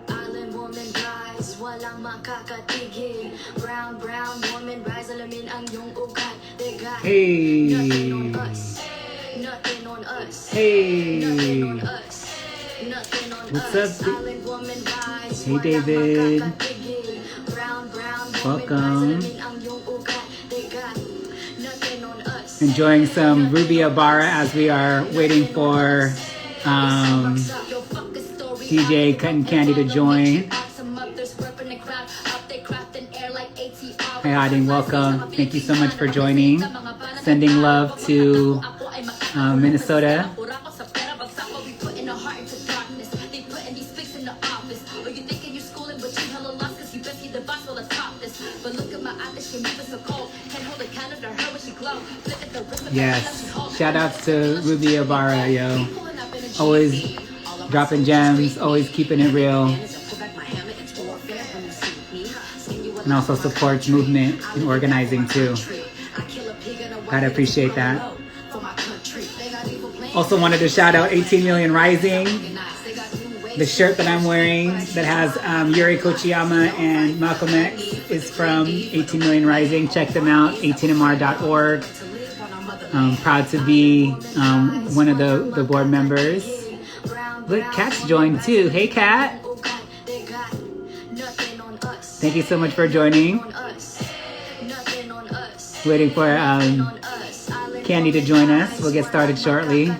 Island woman rise, walang makakatigil. Brown woman rise, alamin ang iyong ugat. They got nothing on us, nothing on us, nothing on us, nothing on What's us. up? Island woman rise, Hey, David. Brown woman Welcome. rise, alamin ang iyong ugat. They got nothing on us. Enjoying some Ruby Ibarra as we are waiting for DJ Kuttin Kandi to join. Hi, Hiding. Welcome. Thank you so much for joining. Sending love to Minnesota. Yes. Shout outs to Ruby Ibarra, yo. Always dropping gems, always keeping it real. And also supports movement and organizing too. Gotta appreciate that. Also wanted to shout out 18 Million Rising. The shirt that I'm wearing that has Yuri Kochiyama and Malcolm X is from 18 Million Rising. Check them out, 18mr.org. Proud to be one of the board members. Look, Kat's joined too. Hey, Kat. Thank you so much for joining. Waiting for Kandi to join us. We'll get started shortly.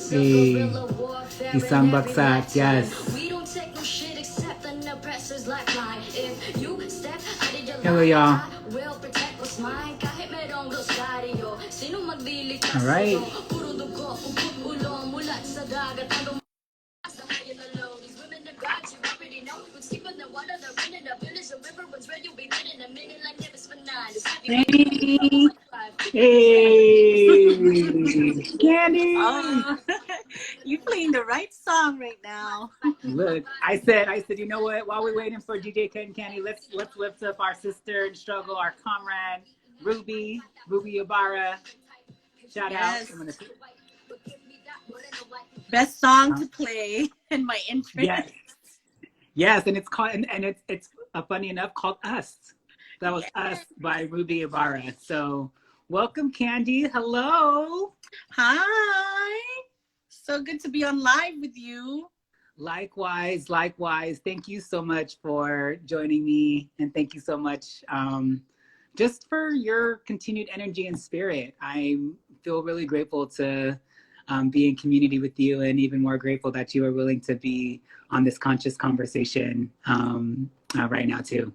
Hey, Isang Baksak, yes. Hello, y'all. All right. Hey, Kandi. You playing the right song right now. Look, I said, you know what? While we're waiting for DJ Kuttin Kandi, let's lift up our sister in struggle, our comrade, Ruby Ibarra. Shout out. Best song to play in my entrance. Yes, and it's called and it's funny enough called Us. That was Us by Ruby Ibarra. So welcome, Kandi. Hello. Hi. So good to be on live with you. Likewise. Thank you so much for joining me, and thank you so much just for your continued energy and spirit. I feel really grateful to be in community with you, and even more grateful that you are willing to be on this conscious conversation right now too.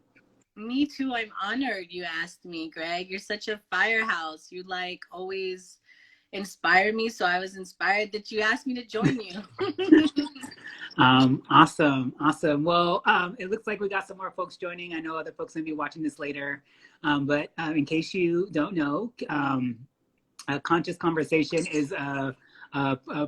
Me too. I'm honored you asked me, Greg. You're such a firehouse. You always inspire me, so I was inspired that you asked me to join you. Awesome. Well, it looks like we got some more folks joining. I know other folks may be watching this later, but in case you don't know, a Conscious Conversation is a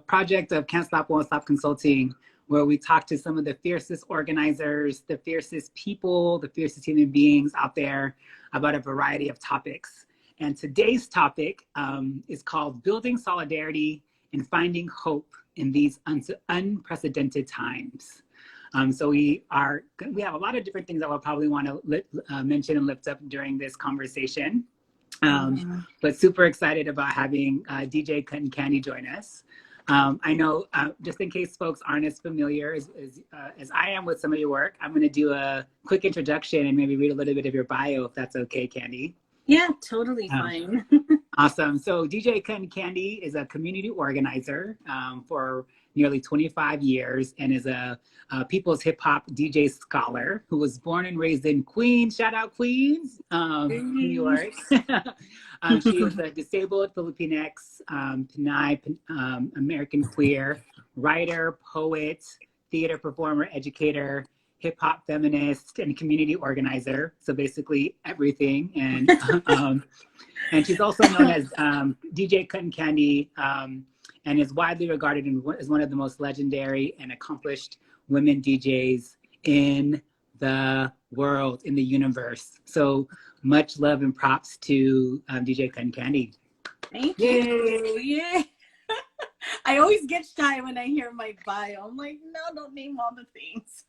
project of Can't Stop, Won't Stop Consulting, where we talk to some of the fiercest organizers, the fiercest people, the fiercest human beings out there about a variety of topics. And today's topic is called Building Solidarity and Finding Hope in These Unprecedented Times. So we have a lot of different things that we'll probably want to mention and lift up during this conversation. But super excited about having DJ Kuttin Kandi join us. I know, just in case folks aren't as familiar as I am with some of your work, I'm going to do a quick introduction and maybe read a little bit of your bio, if that's okay, Kandi. Yeah, totally fine. Awesome. So DJ Kuttin Kandi is a community organizer for nearly 25 years and is a people's hip hop DJ scholar who was born and raised in Queens. Shout out Queens, New York. She is a disabled Filipinx-Pin American queer writer, poet, theater performer, educator, hip hop feminist, and community organizer. So basically everything. And she's also known as DJ Kuttin Kandi, and is widely regarded as one of the most legendary and accomplished women DJs in the world, in the universe. So much love and props to DJ Kuttin Kandi. Thank you. Yeah. I always get shy when I hear my bio. I'm like, no, don't name all the things.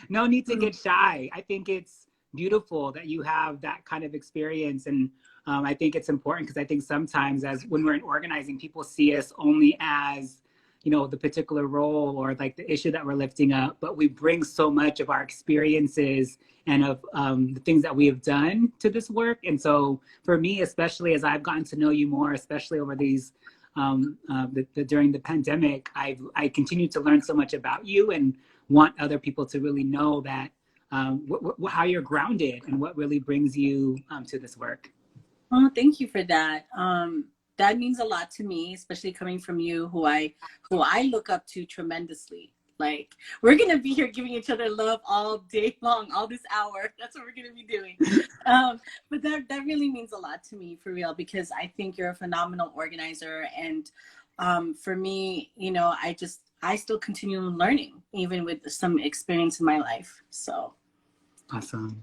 No need to get shy. I think it's beautiful that you have that kind of experience. And I think it's important because I think sometimes when we're in organizing, people see us only as, you know, the particular role or like the issue that we're lifting up, but we bring so much of our experiences and of the things that we have done to this work. And so for me, especially as I've gotten to know you more, especially over these during the pandemic, I continue to learn so much about you and want other people to really know that how you're grounded and what really brings you to this work. Oh, thank you for that. That means a lot to me, especially coming from you, who I look up to tremendously. Like, we're gonna be here giving each other love all day long, all this hour. That's what we're gonna be doing. But that really means a lot to me, for real, because I think you're a phenomenal organizer. And for me, you know, I still continue learning, even with some experience in my life. So awesome.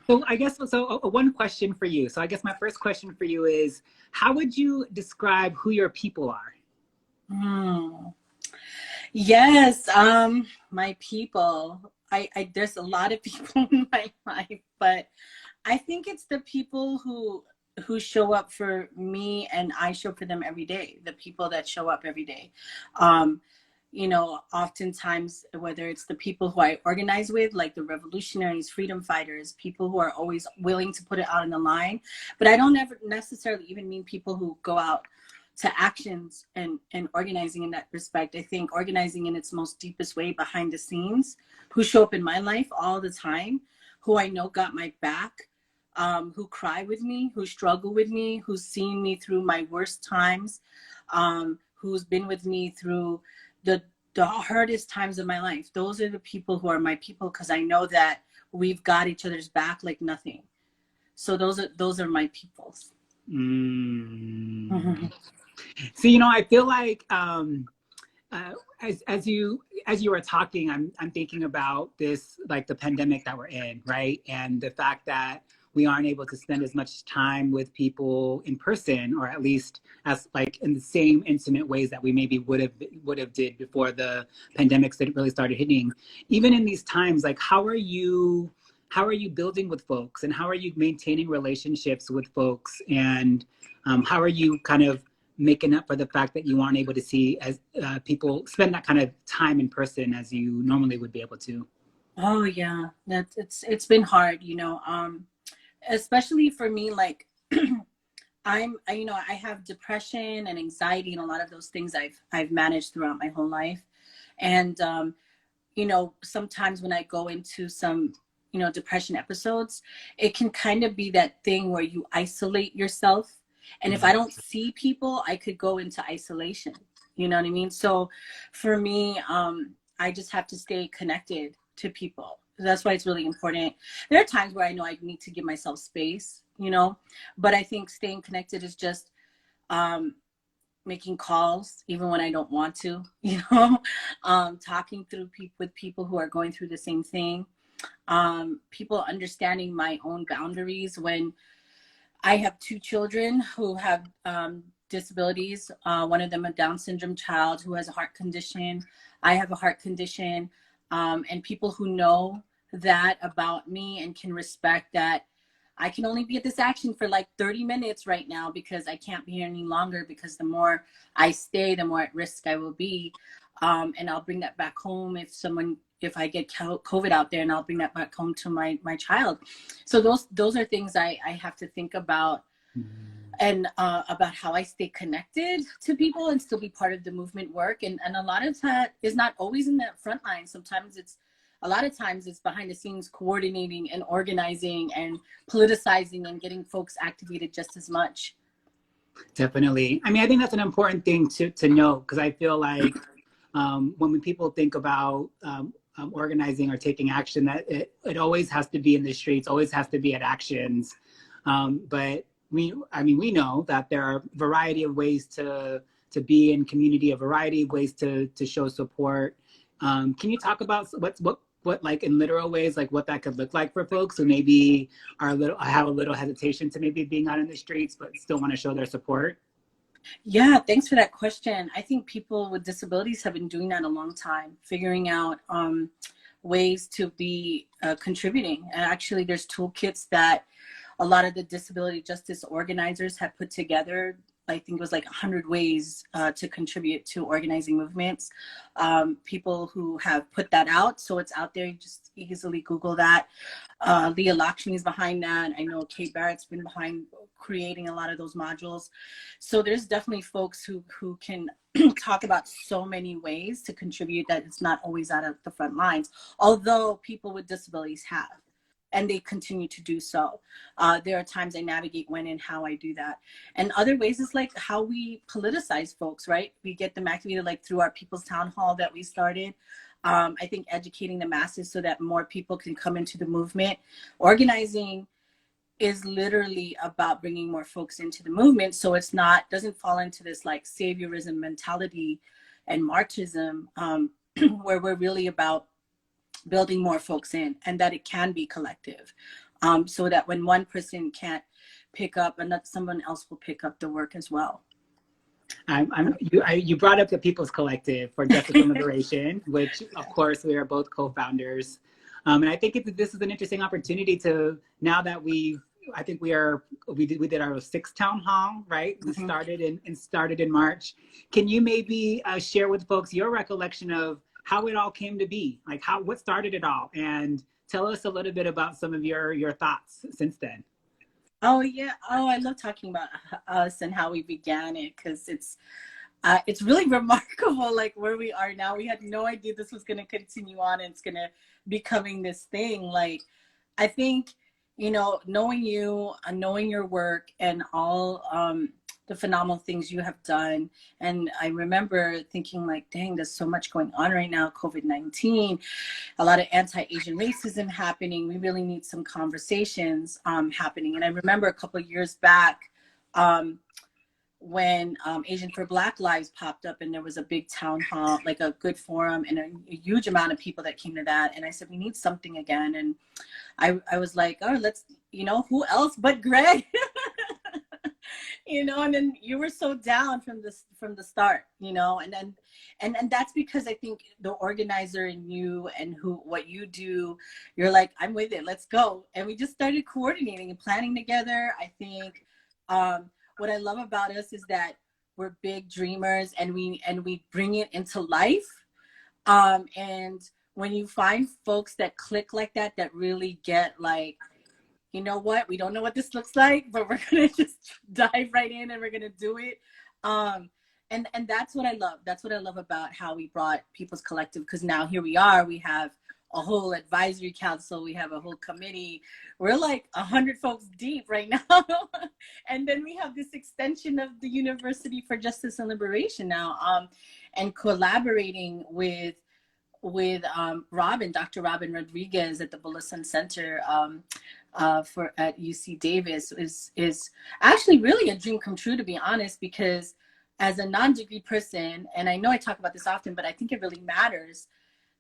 So I guess one question for you. So I guess my first question for you is, how would you describe who your people are? Yes, my people. I there's a lot of people in my life, but I think it's the people who show up for me and I show up for them every day. The people that show up every day. You know, oftentimes, whether it's the people who I organize with, like the revolutionaries, freedom fighters, people who are always willing to put it out on the line. But I don't ever necessarily even mean people who go out to actions and organizing in that respect. I think organizing in its most deepest way, behind the scenes, who show up in my life all the time, who I know got my back, who cry with me, who struggle with me, who's seen me through my worst times, who's been with me through the hardest times of my life. Those are the people who are my people, because I know that we've got each other's back like nothing. So those are my peoples. So, you know, I feel like as you were talking, I'm thinking about this, like the pandemic that we're in, right? And the fact that we aren't able to spend as much time with people in person, or at least as like in the same intimate ways that we maybe would have did before the pandemics that really started hitting. Even in these times, like how are you building with folks, and how are you maintaining relationships with folks, and how are you kind of making up for the fact that you aren't able to see as people spend that kind of time in person as you normally would be able to? Oh yeah, it's been hard, you know, especially for me. Like I have depression and anxiety, and a lot of those things I've managed throughout my whole life. And you know, sometimes when I go into some, you know, depression episodes, it can kind of be that thing where you isolate yourself. And if I don't see people, I could go into isolation. You know what I mean? So for me, I just have to stay connected to people. That's why it's really important. There are times where I know I need to give myself space, you know, but I think staying connected is just making calls even when I don't want to, you know, talking with people who are going through the same thing, people understanding my own boundaries. When I have 2 children who have disabilities, one of them a Down syndrome child who has a heart condition. I have a heart condition, and people who know that about me and can respect that I can only be at this action for like 30 minutes right now because I can't be here any longer, because the more I stay, the more at risk I will be. And I'll bring that back home if I get COVID out there, and I'll bring that back home to my child. So those are things I have to think about, and about how I stay connected to people and still be part of the movement work. And a lot of that is not always in that front line. Sometimes a lot of times it's behind the scenes, coordinating and organizing and politicizing and getting folks activated just as much. Definitely. I mean, I think that's an important thing to know, because I feel like when people think about organizing or taking action, that it always has to be in the streets, always has to be at actions. But we know that there are a variety of ways to be in community, a variety of ways to show support. Can you talk about what like in literal ways, like what that could look like for folks who maybe have a little hesitation to maybe being out in the streets, but still want to show their support? Yeah, thanks for that question. I think people with disabilities have been doing that a long time, figuring out ways to be contributing. And actually, there's toolkits that a lot of the disability justice organizers have put together. I think it was like 100 ways to contribute to organizing movements. People who have put that out, so it's out there. You just easily Google that. Leah Lakshmi is behind that. I know Kate Barrett's been behind creating a lot of those modules. So there's definitely folks who can talk about so many ways to contribute that it's not always out of the front lines, although people with disabilities have. And they continue to do so. There are times I navigate when and how I do that. And other ways is like how we politicize folks, right? We get them activated like through our People's Town Hall that we started. I think educating the masses so that more people can come into the movement. Organizing is literally about bringing more folks into the movement. So it's not, doesn't fall into this like saviorism mentality and Marxism, where we're really about building more folks in, and that it can be collective, so that when one person can't pick up, and that someone else will pick up the work as well. You brought up the People's Collective for Justice and Liberation, which of course we are both co-founders, and I think this is an interesting opportunity to, now that we did our 6th town hall, right? We started in March. Can you maybe share with folks your recollection of how it all came to be, like what started it all, and tell us a little bit about some of your thoughts since then. Oh yeah, I love talking about us and how we began it, because it's really remarkable, like where we are now. We had no idea this was going to continue on, and it's going to becoming this thing. Like, I think, knowing you, knowing your work, and all the phenomenal things you have done. And I remember thinking like, dang, there's so much going on right now, COVID-19, a lot of anti-Asian racism happening. We really need some conversations happening. And I remember a couple of years back when Asian for Black Lives popped up, and there was a big town hall, like a good forum, and a huge amount of people that came to that. And I said, we need something again. And I was like, oh, let's, who else but Greg? And then you were so down from the start, and that's because I think the organizer in you and what you do, you're like, I'm with it, let's go. And we just started coordinating and planning together. I think what I love about us is that we're big dreamers, and we bring it into life. And when you find folks that click like that really get like, you know what, we don't know what this looks like, but we're gonna just dive right in and we're gonna do it. And that's what I love. That's what I love about how we brought People's Collective, because now here we are. We have a whole advisory council. We have a whole committee. We're like 100 folks deep right now. And then we have this extension of the University for Justice and Liberation now, and collaborating with Dr. Robin Rodriguez at the Bulletin Center at UC Davis is actually really a dream come true, to be honest, because as a non-degree person, and I know I talk about this often, but I think it really matters,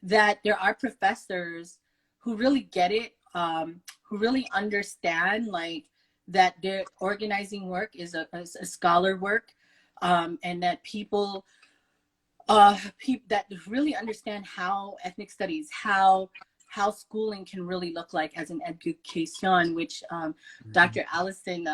that there are professors who really get it, who really understand like that their organizing work is a scholar work, and that people that really understand how ethnic studies, how schooling can really look like as an education, which Dr. Allison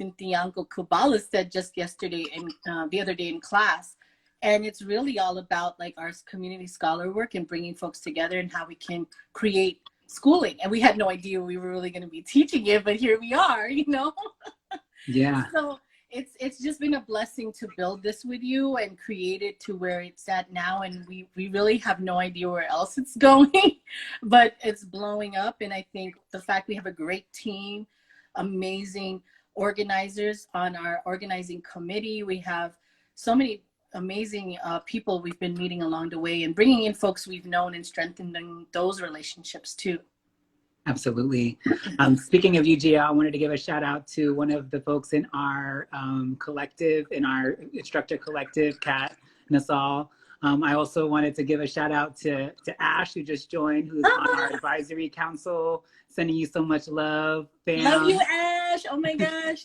Tintianco Kubala said just yesterday and the other day in class. And it's really all about like our community scholar work and bringing folks together and how we can create schooling. And we had no idea we were really going to be teaching it, but here we are, Yeah. So it's just been a blessing to build this with you and create it to where it's at now. And we really have no idea where else it's going, but it's blowing up. And I think the fact we have a great team, amazing organizers on our organizing committee. We have so many amazing people we've been meeting along the way and bringing in folks we've known and strengthening those relationships too. Absolutely. Speaking of UGL, I wanted to give a shout out to one of the folks in our collective, in our instructor collective, Kat Nasal. I also wanted to give a shout out to Ash, who just joined, who's on our advisory council. Sending you so much love, fam. Love you, Ash. Oh my gosh.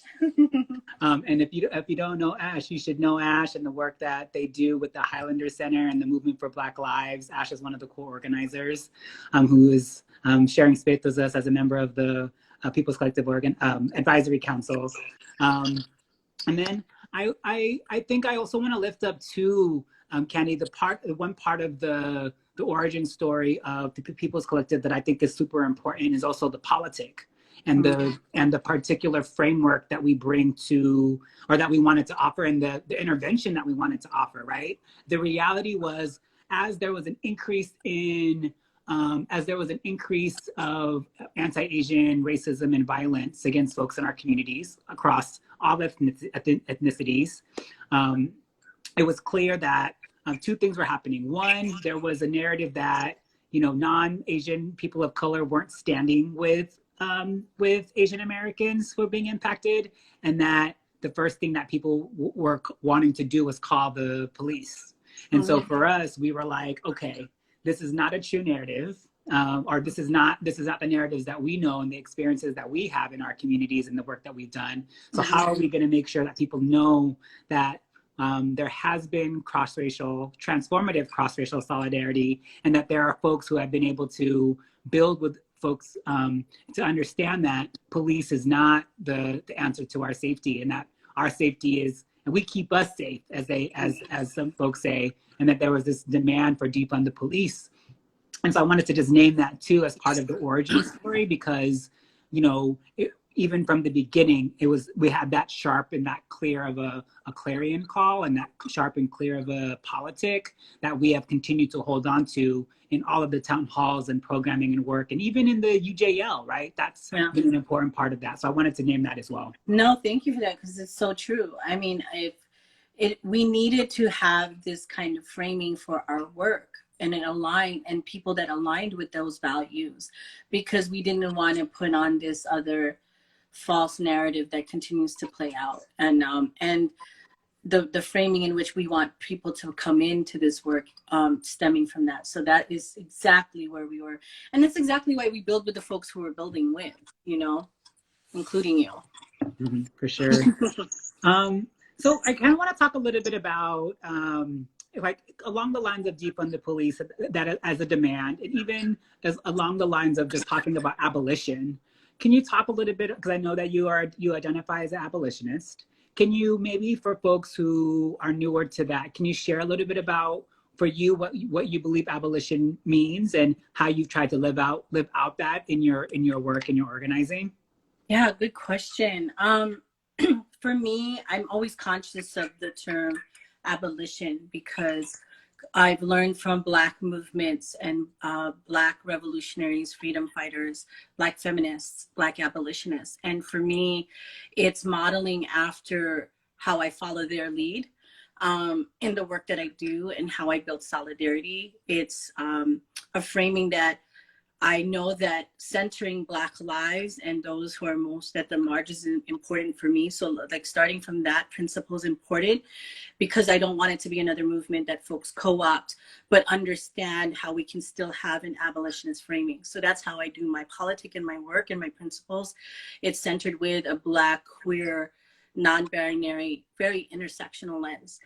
And if you don't know Ash, you should know Ash and the work that they do with the Highlander Center and the Movement for Black Lives. Ash is one of the co-organizers, who is sharing space with us as a member of the People's Collective Advisory Council. And then I think I also want to lift up too, Kandi, one part of the origin story of the People's Collective that I think is super important is also the politic and the particular framework that we bring to, or that we wanted to offer, and the intervention that we wanted to offer, right? The reality was, as there was an increase of anti-Asian racism and violence against folks in our communities across all ethnicities, it was clear that two things were happening. One, there was a narrative that, non-Asian people of color weren't standing with Asian Americans who were being impacted, and that the first thing that people were wanting to do was call the police. And so for us, we were like, okay, this is not a true narrative, or this is not the narratives that we know and the experiences that we have in our communities and the work that we've done. So how are we going to make sure that people know that there has been transformative cross-racial solidarity, and that there are folks who have been able to build with folks to understand that police is not the answer to our safety, and that our safety is, and we keep us safe, as some folks say, and that there was this demand for defund the police. And so I wanted to just name that too as part of the origin story, because, even from the beginning, we had that sharp and that clear of a clarion call, and that sharp and clear of a politic that we have continued to hold on to in all of the town halls and programming and work, and even in the UJL, right? That's been an important part of that. So I wanted to name that as well. No, thank you for that, because it's so true. I mean, we needed to have this kind of framing for our work, and people that aligned with those values, because we didn't want to put on this other false narrative that continues to play out, and the framing in which we want people to come into this work stemming from that. So that is exactly where we were, and that's exactly why we build with the folks who we're building with, including you. For sure. So I kind of want to talk a little bit about like along the lines of defund the police, that as a demand, and even as along the lines of just talking about abolition. Can you talk a little bit, because I know that you identify as an abolitionist. Can you, maybe for folks who are newer to that, can you share a little bit about, for you, what you believe abolition means, and how you've tried to live out that in your work and your organizing? Yeah, good question. For me, I'm always conscious of the term abolition, because I've learned from Black movements and Black revolutionaries, freedom fighters, Black feminists, Black abolitionists. And for me, it's modeling after how I follow their lead in the work that I do and how I build solidarity. It's a framing that I know that centering Black lives and those who are most at the margins is important for me. So like starting from that principle is important, because I don't want it to be another movement that folks co-opt, but understand how we can still have an abolitionist framing. So that's how I do my politic and my work and my principles. It's centered with a Black, queer, non-binary, very intersectional lens.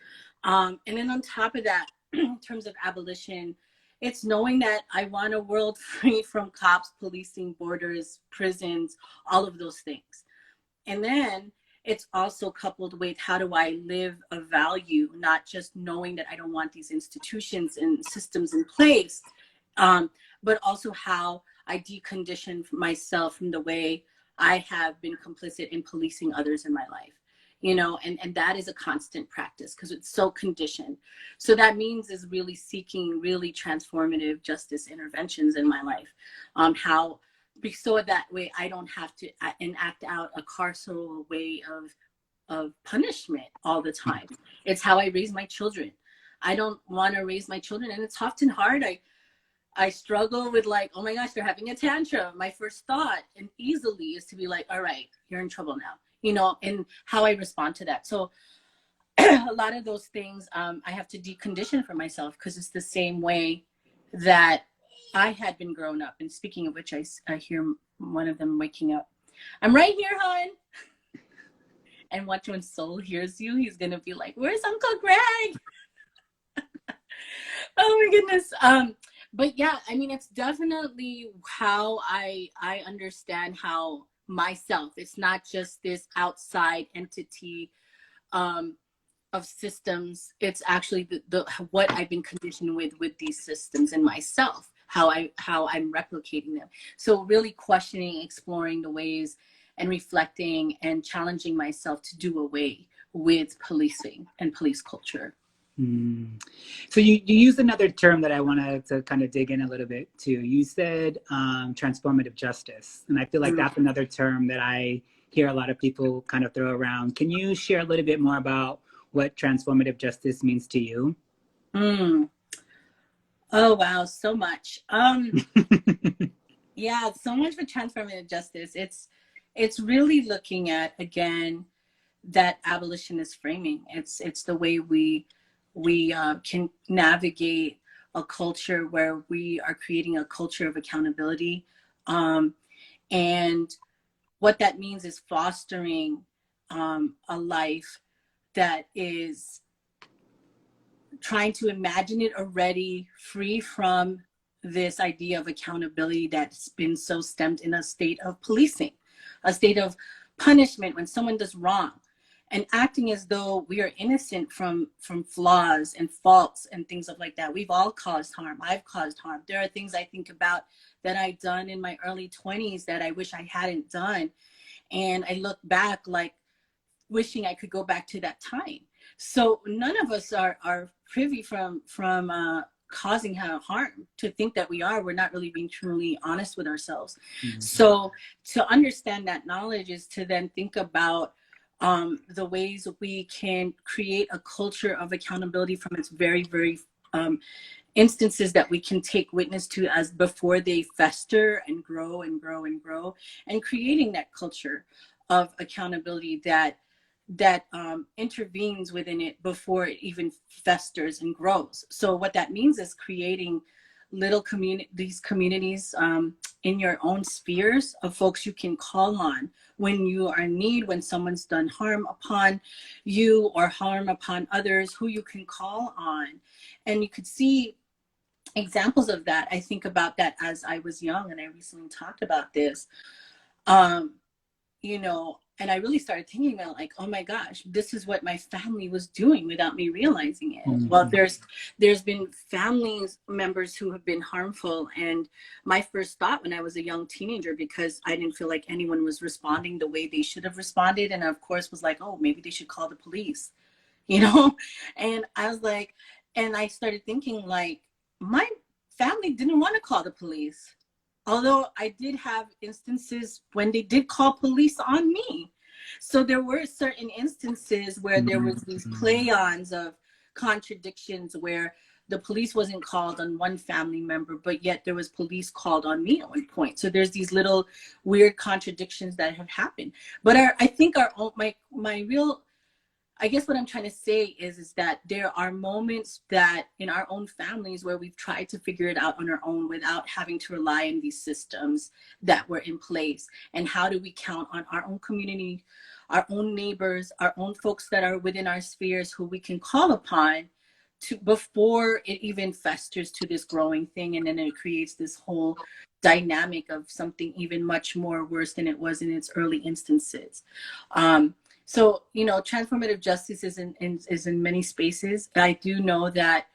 And then on top of that, in terms of abolition, it's knowing that I want a world free from cops, policing, borders, prisons, all of those things. And then it's also coupled with, how do I live a value, not just knowing that I don't want these institutions and systems in place, but also how I decondition myself from the way I have been complicit in policing others in my life. And that is a constant practice, because it's so conditioned. So that means is really seeking really transformative justice interventions in my life. So that way I don't have to enact out a carceral way of punishment all the time. It's how I raise my children. I don't want to raise my children, and it's often hard. I struggle with like, oh my gosh, they're having a tantrum. My first thought, and easily, is to be like, all right, you're in trouble now. And how I respond to that. So a lot of those things I have to decondition for myself, because it's the same way that I had been grown up. And speaking of which, I hear one of them waking up. I'm right here, hon. And watch, when Soul hears you, he's gonna be like, "Where's Uncle Greg?" Oh my goodness. But yeah, I mean, it's definitely how I understand how myself. It's not just this outside entity of systems. It's actually the what I've been conditioned with these systems in myself, how I'm replicating them. So really questioning, exploring the ways, and reflecting and challenging myself to do away with policing and police culture. So you used another term that I wanted to kind of dig in a little bit to. You said transformative justice, and I feel like that's another term that I hear a lot of people kind of throw around. Can you share a little bit more about what transformative justice means to you? Oh wow, so much. Yeah, so much for transformative justice. It's really looking at, again, that abolitionist framing. It's the way we can navigate a culture where we are creating a culture of accountability, and what that means is fostering a life that is trying to imagine it already free from this idea of accountability that's been so stemmed in a state of policing, a state of punishment when someone does wrong, and acting as though we are innocent from flaws and faults and things like that. We've all caused harm. I've caused harm. There are things I think about that I've done in my early 20s that I wish I hadn't done. And I look back like wishing I could go back to that time. So none of us are privy from causing harm. To think that we're not really being truly honest with ourselves. So to understand that knowledge is to then think about the ways we can create a culture of accountability from its very, very instances that we can take witness to as before they fester and grow and grow and grow, and creating that culture of accountability that intervenes within it before it even festers and grows. So what that means is creating little these communities in your own spheres of folks you can call on when you are in need, when someone's done harm upon you or harm upon others, who you can call on. And you could see examples of that. I think about that as I was young, and I recently talked about this. You know, and I really started thinking about, like, oh my gosh, this is what my family was doing without me realizing it. Well, there's been family members who have been harmful, and my first thought when I was a young teenager, because I didn't feel like anyone was responding the way they should have responded, and of course was like, oh, maybe they should call the police, you know. And I was like, and I started thinking, like, my family didn't want to call the police. Although I did have instances when they did call police on me. So there were certain instances where there was these play-ons of contradictions where the police wasn't called on one family member, but yet there was police called on me at one point. So there's these little weird contradictions that have happened. But I think my real, I guess what I'm trying to say is that there are moments that in our own families where we've tried to figure it out on our own without having to rely on these systems that were in place. And how do we count on our own community, our own neighbors, our own folks that are within our spheres who we can call upon to before it even festers to this growing thing, and then it creates this whole dynamic of something even much more worse than it was in its early instances. So, you know, transformative justice is in many spaces. I do know that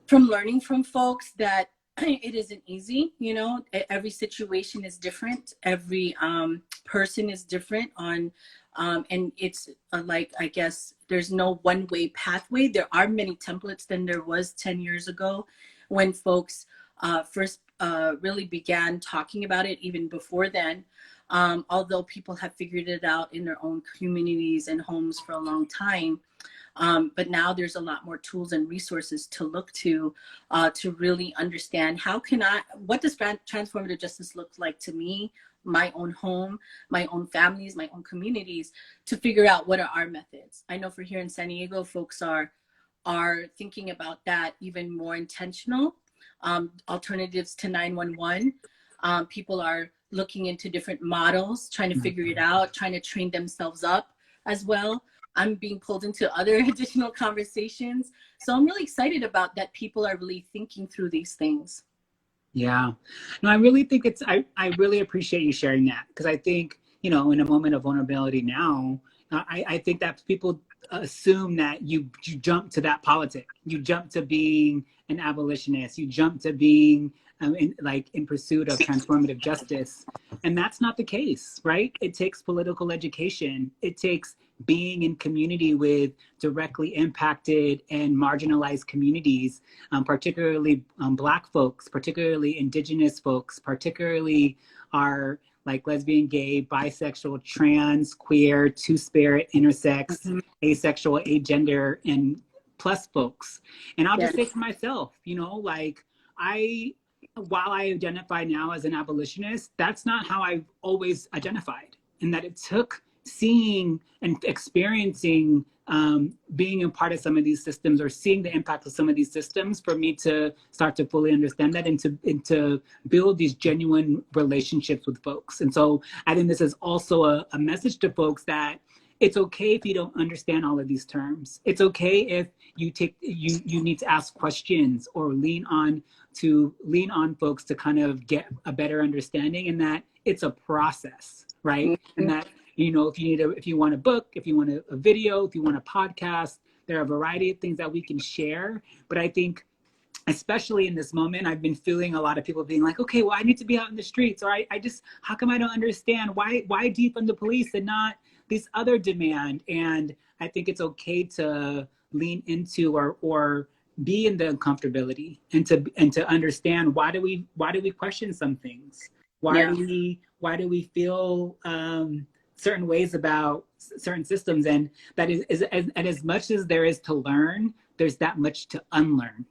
from learning from folks that it isn't easy. You know, every situation is different. Every person is different and it's like, I guess there's no one-way pathway. There are many templates than there was 10 years ago when folks first really began talking about it, even before then. although people have figured it out in their own communities and homes for a long time. But now there's a lot more tools and resources to look to really understand what does transformative justice look like to me, my own home, my own families, my own communities, to figure out what are our methods. I know for here in San Diego, folks are thinking about that even more intentional. Alternatives to 911. People are looking into different models, trying to figure it out, trying to train themselves up as well. I'm being pulled into other additional conversations. So I'm really excited about that. People are really thinking through these things. Yeah, no, I really think I really appreciate you sharing that, because I think, in a moment of vulnerability now, I think that people assume that you jump to that politic, you jump to being an abolitionist, you jump to being in pursuit of transformative justice. And that's not the case, right? It takes political education. It takes being in community with directly impacted and marginalized communities, particularly Black folks, particularly Indigenous folks, particularly our lesbian, gay, bisexual, trans, queer, two-spirit, intersex, asexual, agender, and plus folks. And I'll just say for myself, while I identify now as an abolitionist, that's not how I've always identified. And that it took seeing and experiencing being a part of some of these systems, or seeing the impact of some of these systems, for me to start to fully understand that, and to build these genuine relationships with folks. And so I think this is also a message to folks that it's okay if you don't understand all of these terms. It's okay if you need to ask questions, or lean on folks to kind of get a better understanding, and that it's a process, right? And that, if you want a book, if you want a video, if you want a podcast, there are a variety of things that we can share. But I think, especially in this moment, I've been feeling a lot of people being like, okay, well, I need to be out in the streets, or how come I don't understand why defund the police and not this other demand? And I think it's okay to lean into or be in the uncomfortability, and to understand why do we question some things? Why do we feel certain ways about certain systems? And that is and as much as there is to learn, there's that much to unlearn.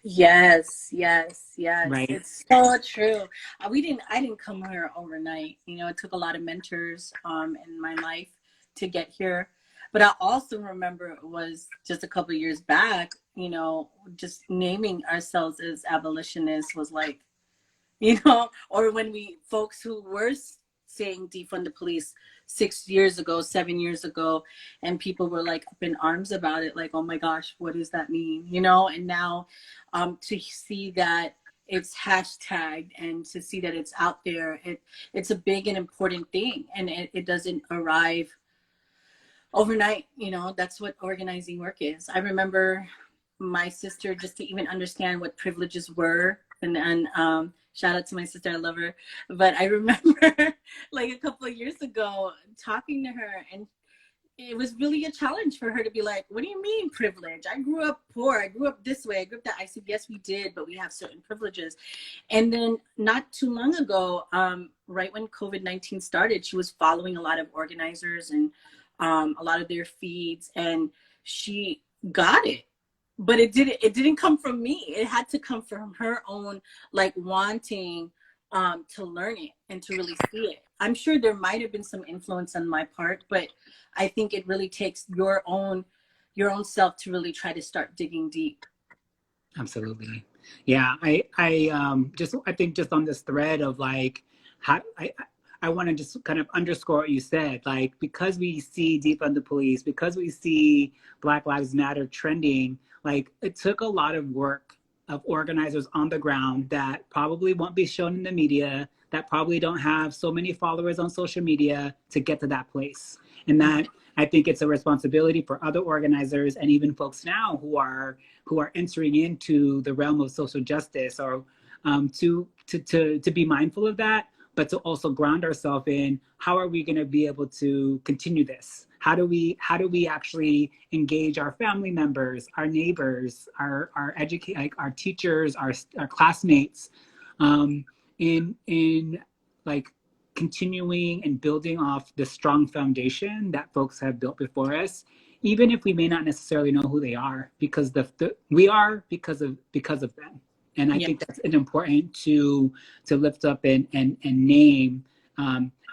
Yes. Right. It's so true. I didn't come here overnight. It took a lot of mentors in my life to get here. But I also remember it was just a couple of years back, just naming ourselves as abolitionists was like, or when folks who were saying defund the police 6 years ago, 7 years ago, and people were like up in arms about it, like, oh my gosh, what does that mean? And now to see that it's hashtagged and to see that it's out there, it's a big and important thing, and it doesn't arrive overnight. That's what organizing work is. I remember my sister, just to even understand what privileges were, and shout out to my sister, I love her, but I remember like a couple of years ago talking to her, and it was really a challenge for her to be like, what do you mean privilege? I grew up poor, I grew up this way, I grew up that. I said, yes, we did, but we have certain privileges. And then not too long ago, right when COVID-19 started, she was following a lot of organizers and a lot of their feeds, and she got it. But it didn't come from me. It had to come from her own, wanting to learn it and to really see it. I'm sure there might have been some influence on my part, but I think it really takes your own self to really try to start digging deep. Absolutely. Yeah. I think just on this thread of how I want to just kind of underscore what you said, because we see defund the police, because we see Black Lives Matter trending, it took a lot of work of organizers on the ground that probably won't be shown in the media, that probably don't have so many followers on social media to get to that place. And that I think it's a responsibility for other organizers, and even folks now who are entering into the realm of social justice, or to be mindful of that, but to also ground ourselves in how are we going to be able to continue this? How do we actually engage our family members, our neighbors, our teachers, our classmates, in continuing and building off the strong foundation that folks have built before us, even if we may not necessarily know who they are, because we are because of them. And I think that's important to lift up and name,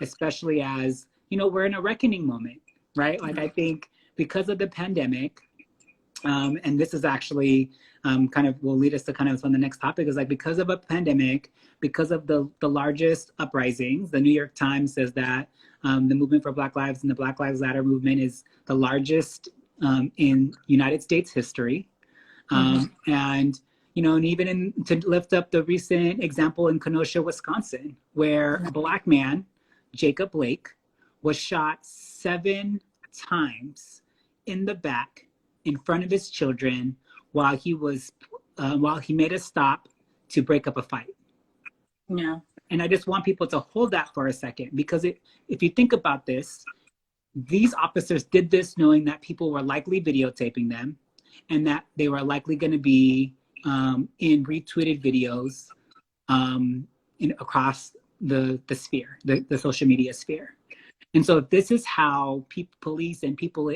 especially as, you know, we're in a reckoning moment, right? Like, I think because of the pandemic, and this is actually kind of will lead us to kind of on the next topic, is like, because of a pandemic, because of the largest uprisings, the New York Times says that the movement for Black Lives and the Black Lives Matter movement is the largest in United States history. And, you know, and even to lift up the recent example in Kenosha, Wisconsin, where a Black man, Jacob Blake, was shot 7 times in the back in front of his children while he made a stop to break up a fight. Yeah. And I just want people to hold that for a second, because if you think about this, these officers did this knowing that people were likely videotaping them and that they were likely going to be in retweeted videos across the sphere, the social media sphere. And so if this is how police and people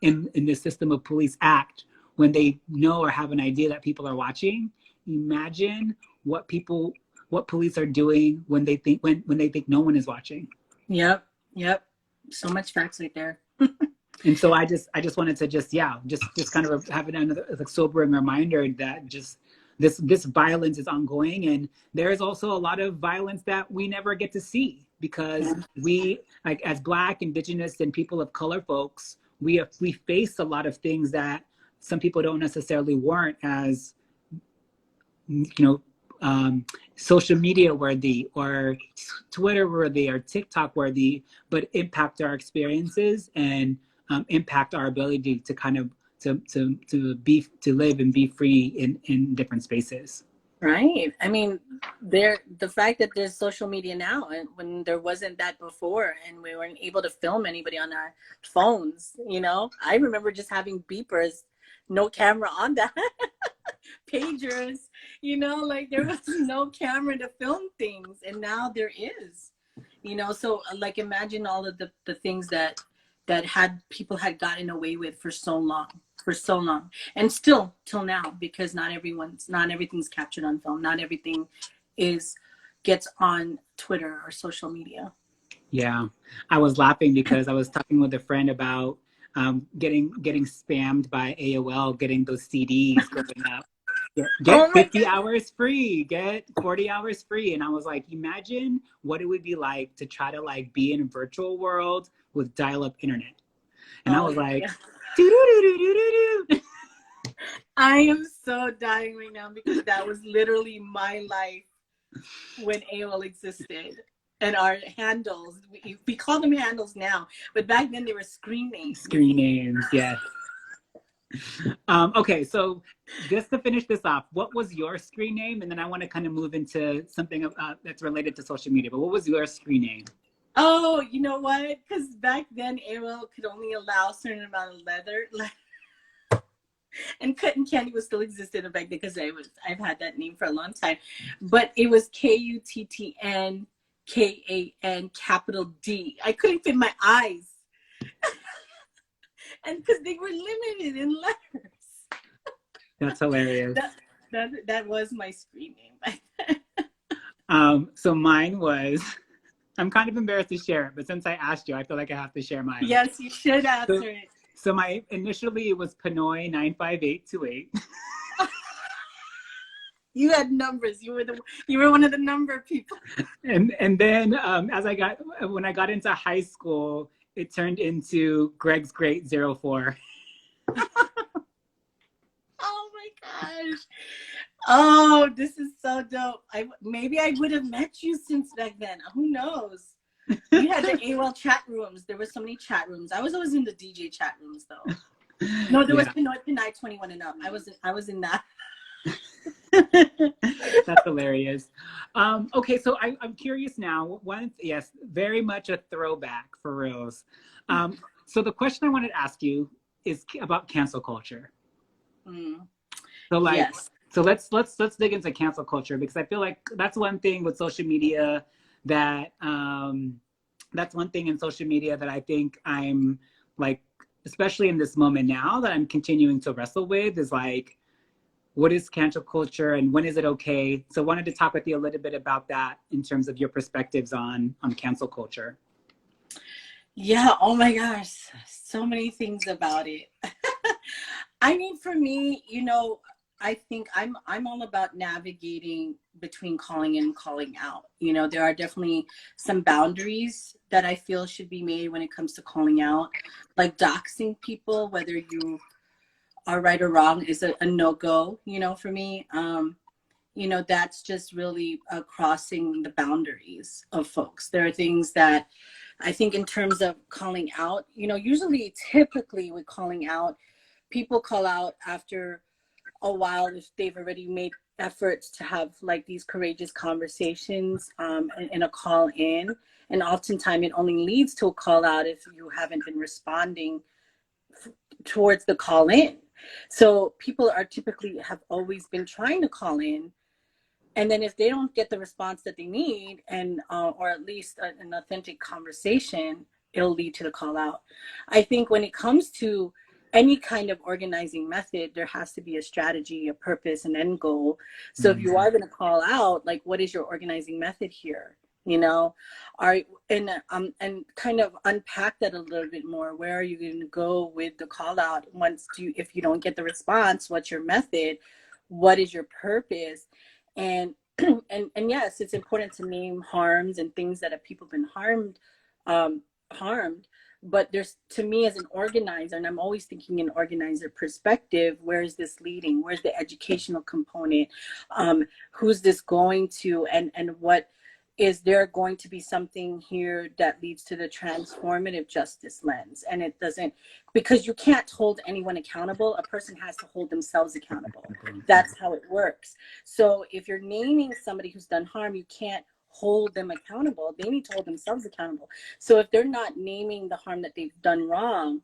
in the system of police act when they know or have an idea that people are watching, imagine what police are doing when they think no one is watching. Yep. So much facts right there. And so I just wanted to just kind of have another sobering reminder that just this violence is ongoing, and there is also a lot of violence that we never get to see because we, like, as Black, Indigenous, and people of color folks, we face a lot of things that some people don't necessarily warrant as, you know, social media worthy or Twitter worthy or TikTok worthy, but impact our experiences and impact our ability to kind of to live and be free in different spaces. Right. I mean, the fact that there's social media now, and when there wasn't that before, and we weren't able to film anybody on our phones, you know, I remember just having beepers, no camera on that, pagers, you know, like there was no camera to film things, and now there is, you know. So like, imagine all of the things that people had gotten away with for so long, and still till now, because not everything's captured on film, not everything gets on Twitter or social media. Yeah, I was laughing because I was talking with a friend about getting spammed by AOL, getting those CDs growing up. Get 50 hours free, get 40 hours free. And I was like, imagine what it would be like to try to like be in a virtual world with dial-up internet. And I was like, doo-doo-doo-doo-doo-doo-doo. I am so dying right now because that was literally my life when AOL existed. And our handles, we call them handles now, but back then they were screen names. Screen names, yes. Okay, so just to finish this off, what was your screen name? And then I want to kind of move into something that's related to social media, but what was your screen name? Oh, you know what? Because back then AOL could only allow a certain amount of letter. And Kuttin Kandi was still existed back then because I've had that name for a long time. But it was KUTTN KAN capital D. I couldn't fit my eyes. And because they were limited in letters. That's hilarious. That was my screen name. So mine was, I'm kind of embarrassed to share it, but since I asked you, I feel like I have to share mine. Yes, you should answer it. So initially it was Pinoy 95828. You had numbers. You were one of the number people. And then when I got into high school, it turned into Greg's Great 04. Oh my gosh. Oh, this is so dope. Maybe I would have met you since back then. Who knows? We had the AOL chat rooms. There were so many chat rooms. I was always in the DJ chat rooms though. No, there was Pinoy 21 and up. I was in that. That's hilarious. Okay, so I'm curious now. Yes, very much a throwback for reals. So the question I wanted to ask you is about cancel culture. So yes. So let's dig into cancel culture, because I feel like that's one thing with social media that that's one thing in social media that I think I'm like, especially in this moment now, that I'm continuing to wrestle with is like, what is cancel culture and when is it okay? So I wanted to talk with you a little bit about that in terms of your perspectives on cancel culture. Yeah, oh my gosh, so many things about it. I mean, for me, you know, I think I'm all about navigating between calling in and calling out. You know, there are definitely some boundaries that I feel should be made when it comes to calling out, like doxing people, whether you are right or wrong is a no-go, you know, for me. You know, that's just really crossing the boundaries of folks. There are things that I think in terms of calling out, you know, usually typically with calling out, people call out after a while if they've already made efforts to have like these courageous conversations in a call in. And oftentimes it only leads to a call out if you haven't been responding towards the call in. So people are typically have always been trying to call in. And then if they don't get the response that they need and or at least an authentic conversation, it'll lead to the call out. I think when it comes to any kind of organizing method, there has to be a strategy, a purpose, an end goal. So if you are going to call out, like, what is your organizing method here? You know, and kind of unpack that a little bit more. Where are you going to go with the call out if you don't get the response? What's your method? What is your purpose? And and yes, it's important to name harms and things that have people been harmed. But there's, to me as an organizer, and I'm always thinking in organizer perspective, where is this leading? Where's the educational component? Who's this going to? And what is there going to be something here that leads to the transformative justice lens? And it doesn't, because you can't hold anyone accountable. A person has to hold themselves accountable. That's how it works. So if you're naming somebody who's done harm, you can't hold them accountable. They need to hold themselves accountable. So if they're not naming the harm that they've done wrong,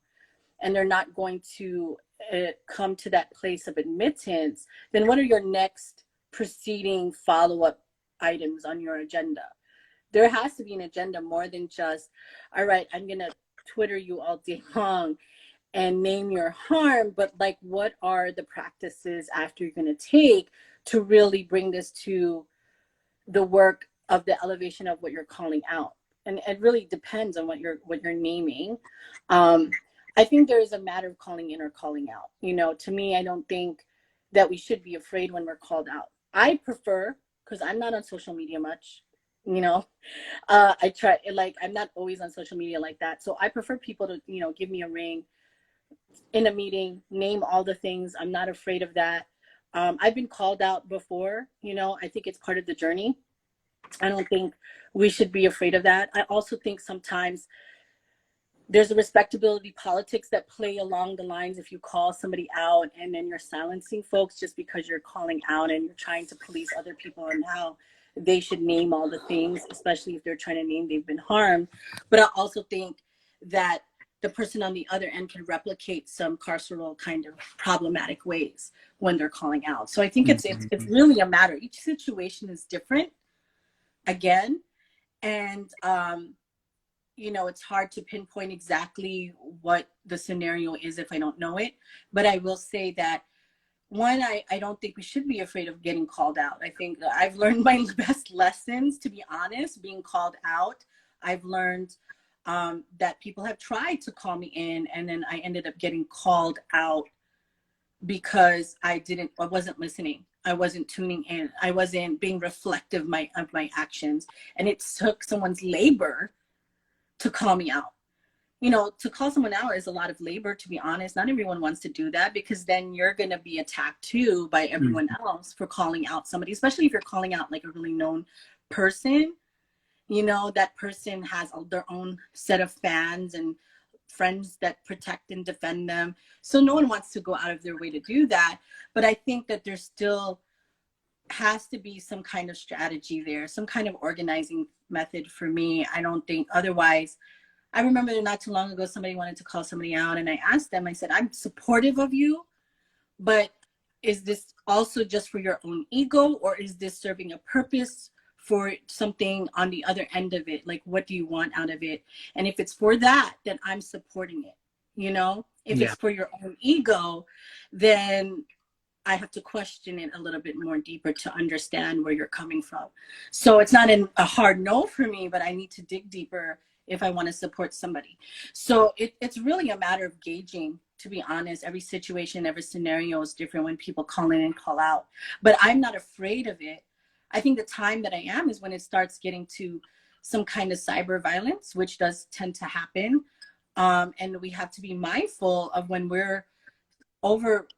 and they're not going to come to that place of admittance, then what are your next preceding follow-up items on your agenda? There has to be an agenda more than just, all right, I'm going to Twitter you all day long and name your harm, but like, what are the practices after you're going to take to really bring this to the work of the elevation of what you're calling out? And it really depends on what you're naming. I think there is a matter of calling in or calling out. You know, to me, I don't think that we should be afraid when we're called out. I prefer, because I'm not on social media much, you know, I try, like, I'm not always on social media like that. So I prefer people to, you know, give me a ring in a meeting, name all the things. I'm not afraid of that. I've been called out before, you know, I think it's part of the journey. I don't think we should be afraid of that. I also think sometimes there's a respectability politics that play along the lines if you call somebody out and then you're silencing folks just because you're calling out and you're trying to police other people on how they should name all the things, especially if they're trying to name they've been harmed. But I also think that the person on the other end can replicate some carceral kind of problematic ways when they're calling out. So I think it's really a matter. Each situation is different, again, and you know, it's hard to pinpoint exactly what the scenario is if I don't know it. But I will say that, one, I don't think we should be afraid of getting called out. I think I've learned my best lessons, to be honest, being called out. I've learned that people have tried to call me in, and then I ended up getting called out because I wasn't listening. I wasn't tuning in. I wasn't being reflective of my actions. And it took someone's labor to call me out. You know, to call someone out is a lot of labor, to be honest. Not everyone wants to do that, because then you're going to be attacked too by everyone else for calling out somebody, especially if you're calling out like a really known person. You know, that person has their own set of fans and friends that protect and defend them. So no one wants to go out of their way to do that. But I think that there still has to be some kind of strategy there, some kind of organizing method for me. I don't think otherwise. I remember not too long ago, somebody wanted to call somebody out, and I asked them, I said, I'm supportive of you, but is this also just for your own ego, or is this serving a purpose for something on the other end of it. Like, what do you want out of it? And if it's for that, then I'm supporting it. You know, if it's for your own ego, then I have to question it a little bit more deeper to understand where you're coming from. So it's not a hard no for me, but I need to dig deeper if I want to support somebody. So it's really a matter of gauging, to be honest. Every situation, every scenario is different when people call in and call out. But I'm not afraid of it. I think the time that I am is when it starts getting to some kind of cyber violence, which does tend to happen. And we have to be mindful of when we're over,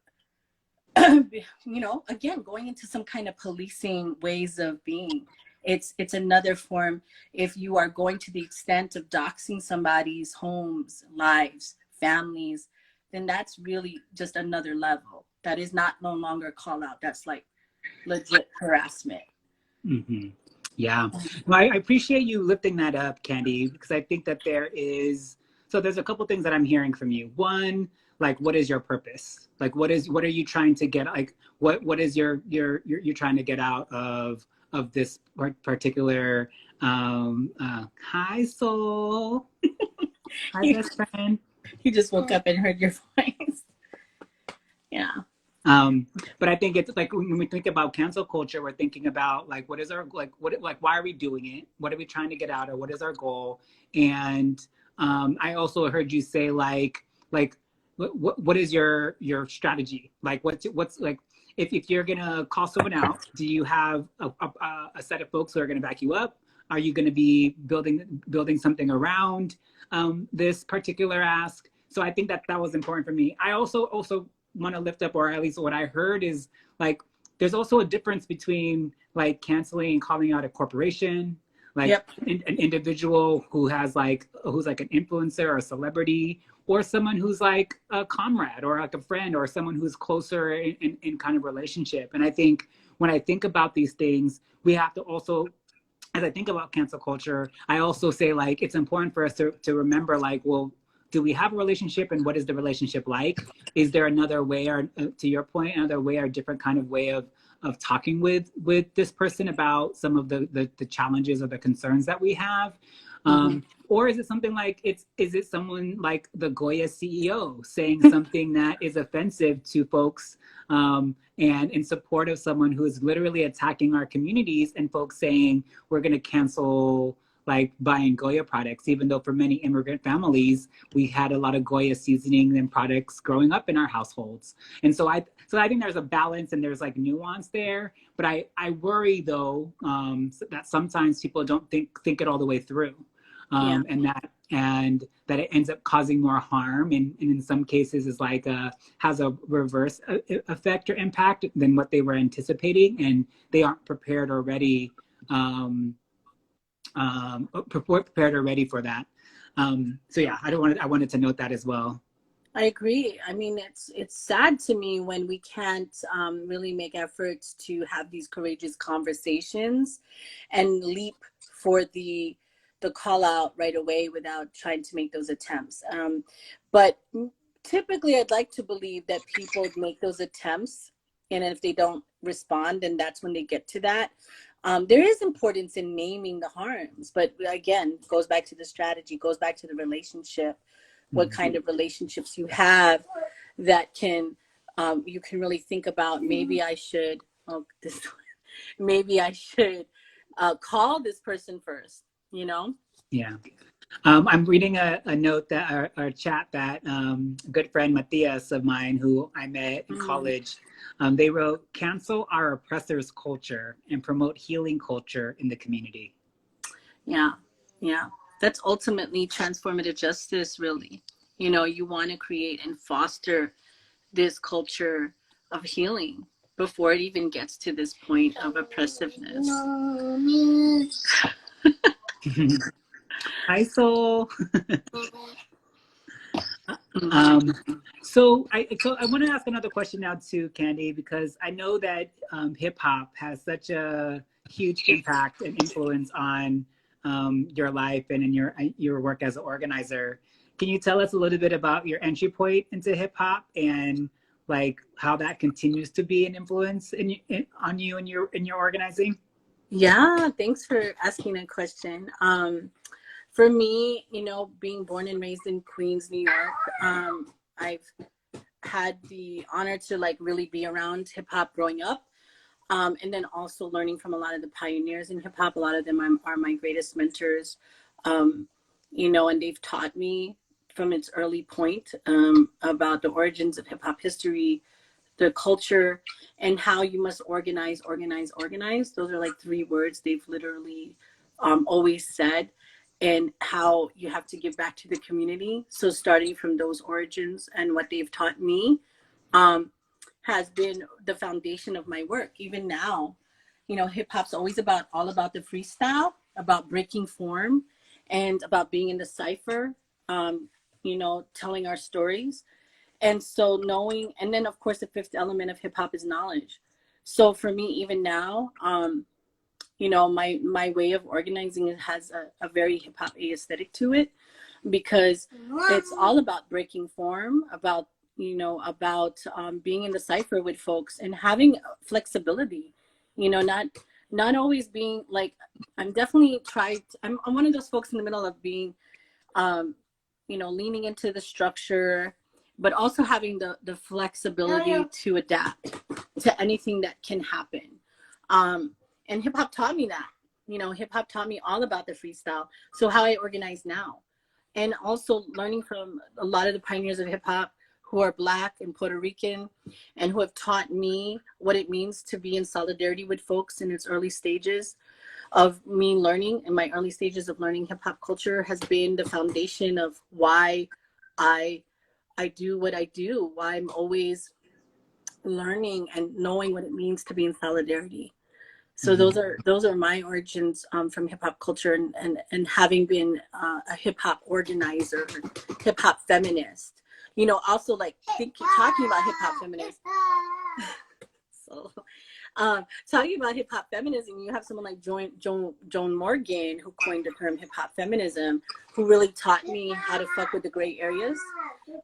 you know, again, going into some kind of policing ways of being. It's another form. If you are going to the extent of doxing somebody's homes, lives, families, then that's really just another level. That is not no longer call out. That's like legit harassment. Mm-hmm. Yeah. Well, I appreciate you lifting that up, Kandi, because I think that there's a couple things that I'm hearing from you. One, like, what is your purpose? Like, what are you trying to get? Like, what is you're trying to get out of this particular, hi soul. Hi, best friend. You just woke up and heard your voice. Yeah. But I think it's like when we think about cancel culture, we're thinking about like, what is our, why are we doing it? What are we trying to get out of? What is our goal? And I also heard you say like what is your strategy? Like what's like, if you're gonna call someone out, do you have a set of folks who are gonna back you up? Are you gonna be building something around this particular ask? So I think that was important for me. I also want to lift up, or at least what I heard is like, there's also a difference between like canceling and calling out a corporation, like an individual who's like an influencer or a celebrity, or someone who's like a comrade or like a friend or someone who's closer in kind of relationship. And I think when I think about these things, we have to also, as I think about cancel culture, I also say like, it's important for us to remember like, well, do we have a relationship, and what is the relationship like? Is there another way, or to your point, another way or different kind of way of talking with this person about some of the challenges or the concerns that we have? Or is it something like, is it someone like the Goya CEO saying something that is offensive to folks and in support of someone who is literally attacking our communities, and folks saying we're going to cancel like buying Goya products, even though for many immigrant families, we had a lot of Goya seasoning and products growing up in our households. And so I think there's a balance and there's like nuance there, but I worry though, that sometimes people don't think it all the way through. And that it ends up causing more harm, and in some cases is like has a reverse effect or impact than what they were anticipating, and they aren't prepared or ready prepared or ready for that. So yeah, I wanted to note that as well. I agree. I mean, it's sad to me when we can't really make efforts to have these courageous conversations and leap for the call out right away without trying to make those attempts. But typically, I'd like to believe that people make those attempts, and if they don't respond, then that's when they get to that. There is importance in naming the harms, but again, goes back to the strategy, goes back to the relationship, what kind of relationships you have that can, you can really think about, maybe I should call this person first, you know? Yeah. I'm reading a note that our chat that a good friend Matias of mine, who I met in college, they wrote, "Cancel our oppressors' culture and promote healing culture in the community." Yeah, yeah. That's ultimately transformative justice, really. You know, you want to create and foster this culture of healing before it even gets to this point of oppressiveness. Hi, Soul. So I want to ask another question now too, Kandi, because I know that hip hop has such a huge impact and influence on your life and in your work as an organizer. Can you tell us a little bit about your entry point into hip hop and like how that continues to be an influence on you and your organizing? Yeah, thanks for asking that question. For me, you know, being born and raised in Queens, New York, I've had the honor to like really be around hip hop growing up. And then also learning from a lot of the pioneers in hip hop. A lot of them are my greatest mentors, you know, and they've taught me from its early point about the origins of hip hop history, the culture, and how you must organize, organize, organize. Those are like three words they've literally always said, and how you have to give back to the community. So starting from those origins and what they've taught me, um, has been the foundation of my work. Even now, you know, hip hop's always about all about the freestyle, about breaking form, and about being in the cipher. You know, telling our stories, and so knowing, and then of course the fifth element of hip hop is knowledge. So for me, even now, you know, my way of organizing it has a very hip hop aesthetic to it, because it's all about breaking form, about, you know, about being in the cipher with folks and having flexibility, you know, not always being like, I'm definitely I'm one of those folks in the middle of being, you know, leaning into the structure, but also having the flexibility to adapt to anything that can happen. And hip hop taught me that, you know, hip hop taught me all about the freestyle. So how I organize now, and also learning from a lot of the pioneers of hip hop who are Black and Puerto Rican, and who have taught me what it means to be in solidarity with folks in its early stages of me learning. In my early stages of learning hip hop culture has been the foundation of why I do what I do, why I'm always learning and knowing what it means to be in solidarity. So those are my origins from hip hop culture, and having been a hip hop organizer, hip hop feminist. You know, also like talking about hip hop feminism. So, talking about hip hop feminism, you have someone like Joan Morgan, who coined the term hip hop feminism, who really taught me how to fuck with the gray areas.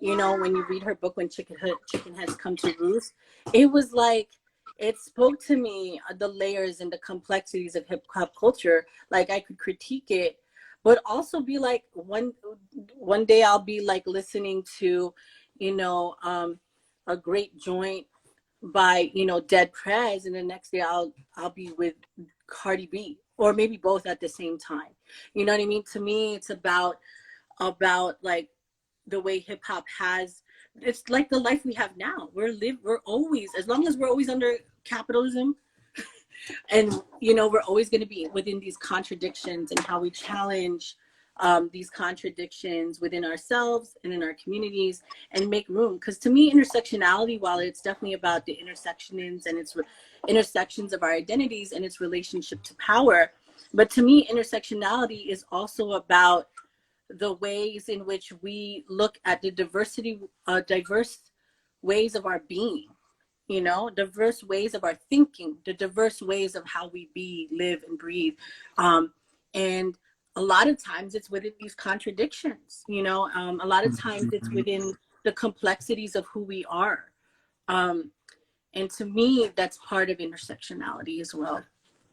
You know, when you read her book, When Chicken Heads Come to Roost, it was like, it spoke to me, the layers and the complexities of hip hop culture. Like I could critique it, but also be like, one day I'll be like listening to, you know, a great joint by, you know, Dead Prez, and the next day I'll be with Cardi B, or maybe both at the same time. You know what I mean? To me, it's about like the way hip hop has, it's like the life we have now. We're always, as long as we're always under capitalism, and you know, we're always going to be within these contradictions, and how we challenge these contradictions within ourselves and in our communities, and make room. Because to me, intersectionality, while it's definitely about the intersections and its intersections of our identities and its relationship to power, but to me, intersectionality is also about the ways in which we look at the diverse ways of our being, you know, diverse ways of our thinking, the diverse ways of how we be, live, and breathe. And a lot of times it's within these contradictions, you know, a lot of times it's within the complexities of who we are. And to me, that's part of intersectionality as well.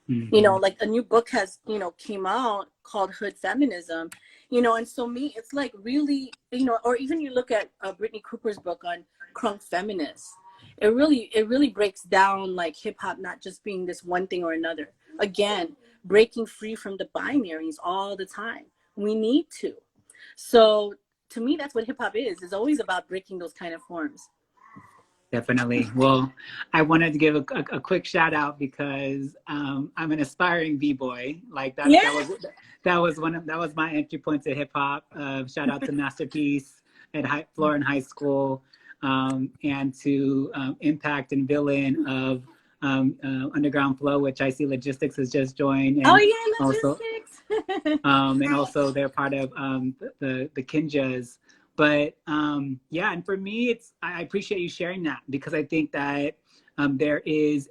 You know, like a new book has, you know, came out called Hood Feminism, you know, and so me, it's like really, you know, or even you look at Brittany Cooper's book on Crunk Feminists, it really breaks down like hip hop not just being this one thing or another. Again, breaking free from the binaries all the time. We need to. So to me, that's what hip hop is. It's always about breaking those kind of forms. Definitely. Well, I wanted to give a quick shout out because I'm an aspiring b-boy. Like that, Yeah. that was my entry point to hip hop. Shout out to Masterpiece at Florida High School, and to Impact and Villain of Underground Flow, which I see Logistics has just joined. And oh yeah, Logistics. And also they're part of the Kinjas. But yeah, and for me, I appreciate you sharing that, because I think that there's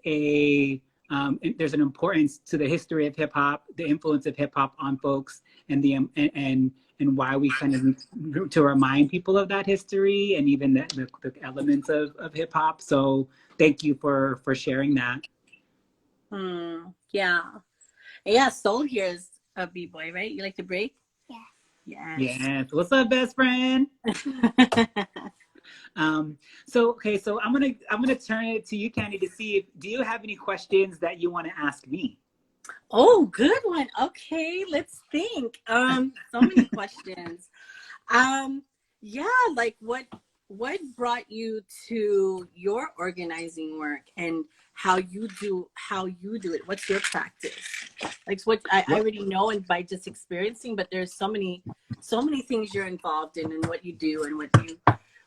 an importance to the history of hip hop, the influence of hip hop on folks, and and why we kind of to remind people of that history, and even the elements of hip hop. So thank you for sharing that. Yeah. Yeah, Soul here is a b-boy, right? You like to break? Yeah. Yes. Yes. What's up, best friend? So I'm gonna turn it to you, Candy, to see if do you have any questions that you want to ask me? Oh, good one. Okay, let's think. So many questions. Um, yeah, like what brought you to your organizing work and how you do it? What's your practice? Like what I already know and by just experiencing, but there's so many things you're involved in and what you do and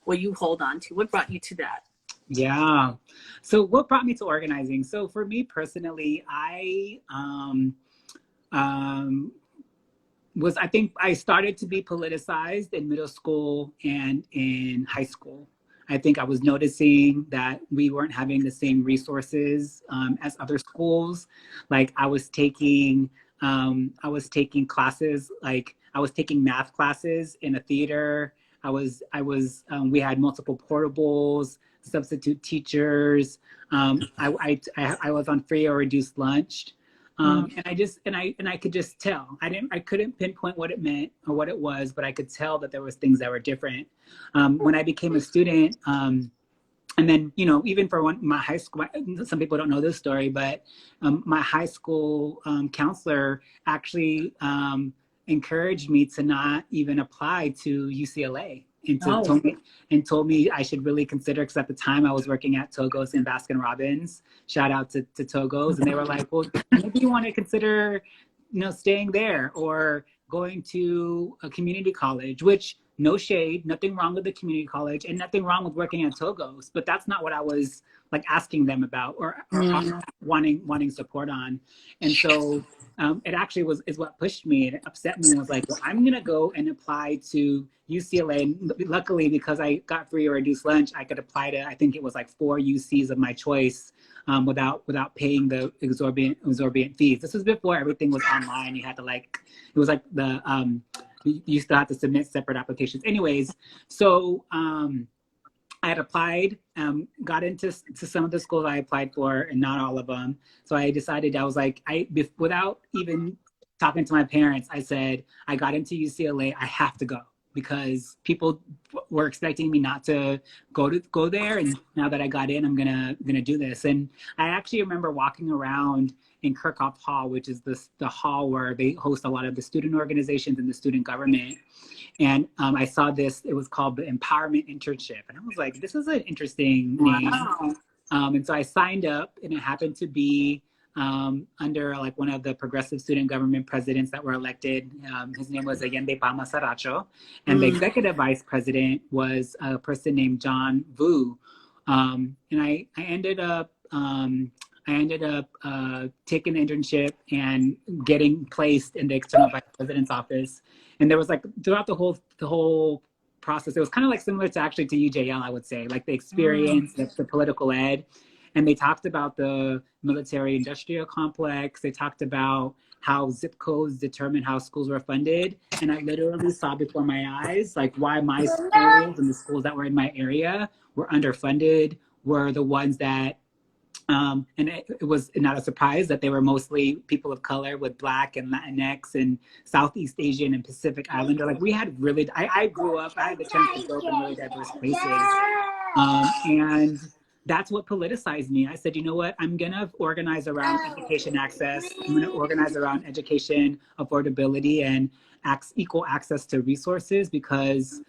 what you hold on to. What brought you to that? Yeah. So what brought me to organizing? So for me personally, um, I think I started to be politicized in middle school and in high school. I think I was noticing that we weren't having the same resources as other schools. Like I was taking classes, like I was taking math classes in a theater. We had multiple portables, substitute teachers. I was on free or reduced lunch. And I could just tell. I couldn't pinpoint what it meant or what it was, but I could tell that there was things that were different. When I became a student, and then even for my high school, some people don't know this story, but my high school counselor actually encouraged me to not even apply to UCLA and told me I should really consider, because at the time I was working at Togo's and Baskin Robbins. Shout out to Togo's, and they were like, well, maybe you want to consider staying there or going to a community college, which no shade, nothing wrong with the community college and nothing wrong with working at Togo's, but that's not what I was like asking them about or wanting support on. And so it actually is what pushed me. It upset me and was like, well, I'm going to go and apply to UCLA. And luckily, because I got free or reduced lunch, I could apply to, I think it was like 4 UCs of my choice without paying the exorbitant fees. This was before everything was online. You had to it was like you still have to submit separate applications. Anyways, so I had applied, got into some of the schools I applied for, and not all of them. So I decided, I was like, without even talking to my parents, I said, I got into UCLA, I have to go, because people were expecting me not to go there. And now that I got in, I'm gonna do this. And I actually remember walking around in Kirkhoff Hall, which is the hall where they host a lot of the student organizations and the student government. And I saw this, it was called the Empowerment Internship. And I was like, this is an interesting name. And so I signed up, and it happened to be under like one of the progressive student government presidents that were elected. His name was Allende Palma Saracho. And the executive vice president was a person named John Vu. And I ended up taking the internship and getting placed in the external vice president's office. And there was like throughout the whole process, it was kind of like similar to actually to UJL, I would say, like the experience, the political ed. And they talked about the military industrial complex. They talked about how zip codes determine how schools were funded. And I literally saw before my eyes, like why my schools and the schools that were in my area were underfunded, were the ones that and it was not a surprise that they were mostly people of color with Black and Latinx and Southeast Asian and Pacific Islander. Like we had really, I grew up, I had the chance to grow up in really diverse places. And that's what politicized me. I said, you know what, I'm gonna organize around education access. I'm gonna organize around education affordability and equal access to resources, because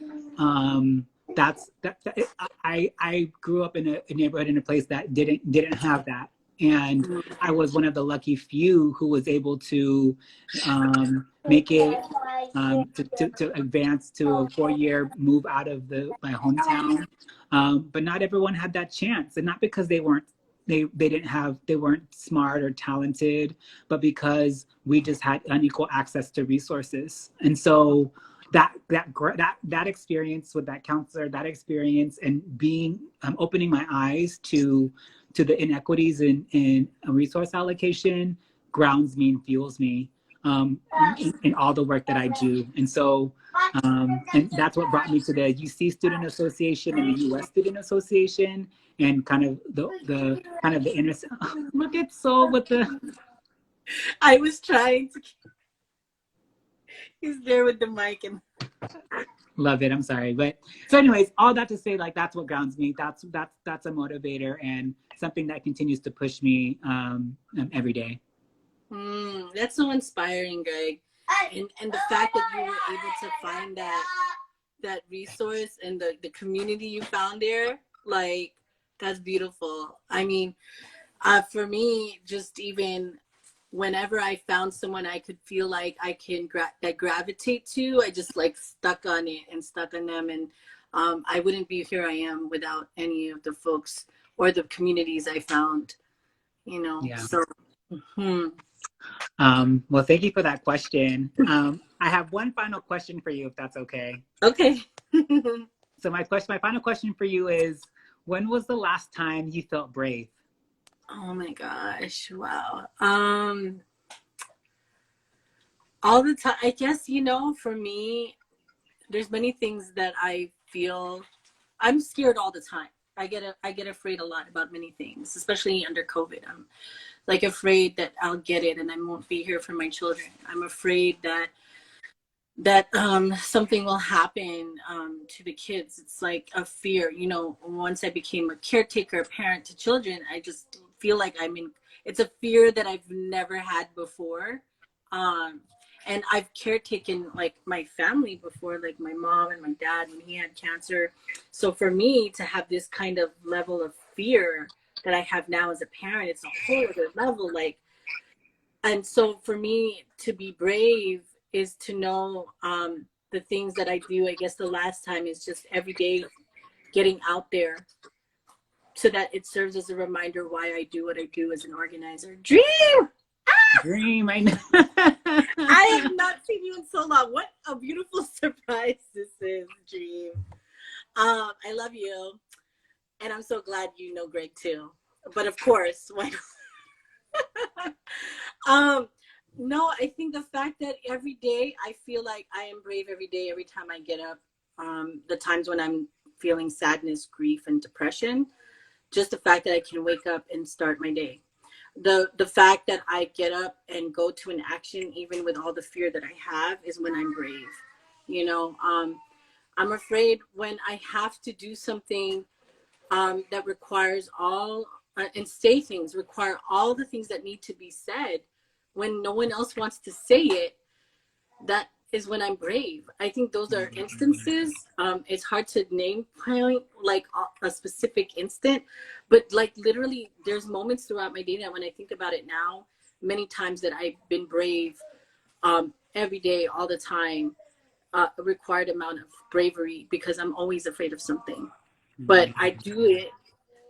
I grew up in a neighborhood, in a place that didn't have that, and I was one of the lucky few who was able to make it to advance to a 4-year move out of my hometown. But not everyone had that chance, and not because they weren't smart or talented, but because we just had unequal access to resources. And so that experience with that counselor, that experience, and being opening my eyes to the inequities in resource allocation grounds me and fuels me in all the work that I do. And so and that's what brought me to the UC Student Association and the US Student Association, and kind of the inner. Look at Soul with the I was trying to. He's there with the mic and. Love it. I'm sorry, but so anyways, all that to say, like that's what grounds me. That's a motivator and something that continues to push me every day. That's so inspiring, Greg. And the fact that you were able to find that resource and the community you found there, like that's beautiful. I mean, for me, just even whenever I found someone I could feel like I can gravitate to, I just like stuck on it and stuck on them. And I wouldn't be here I am without any of the folks or the communities I found, you know. Yeah. So well, thank you for that question. I have one final question for you, if that's okay. Okay. So my final question for you is, when was the last time you felt brave? Oh my gosh. Wow. All the time, I guess, you know, for me, there's many things that I feel I'm scared all the time. I get afraid a lot about many things, especially under COVID. I'm like afraid that I'll get it and I won't be here for my children. I'm afraid that something will happen to the kids. It's like a fear, you know. Once I became a caretaker, a parent to children, I just feel like it's a fear that I've never had before. And I've caretaken like my family before, like my mom and my dad when he had cancer. So for me to have this kind of level of fear that I have now as a parent, it's a whole other level. Like, and so for me to be brave is to know the things that I do. I guess the last time is just every day getting out there so that it serves as a reminder why I do what I do as an organizer. Dream! Dream, I know. I have not seen you in so long. What a beautiful surprise this is, Dream. I love you. And I'm so glad you know Greg too. But of course, why no, I think the fact that every day I feel like I am brave every day, every time I get up, the times when I'm feeling sadness, grief, and depression, just the fact that I can wake up and start my day. The fact that I get up and go to an action, even with all the fear that I have, is when I'm brave. You know, I'm afraid when I have to do something that requires and say things, require all the things that need to be said when no one else wants to say it. That is when I'm brave. I think those are instances. It's hard to name point like a specific instant, but like literally there's moments throughout my day that when I think about it now, many times that I've been brave every day, all the time, a required amount of bravery because I'm always afraid of something. But I do it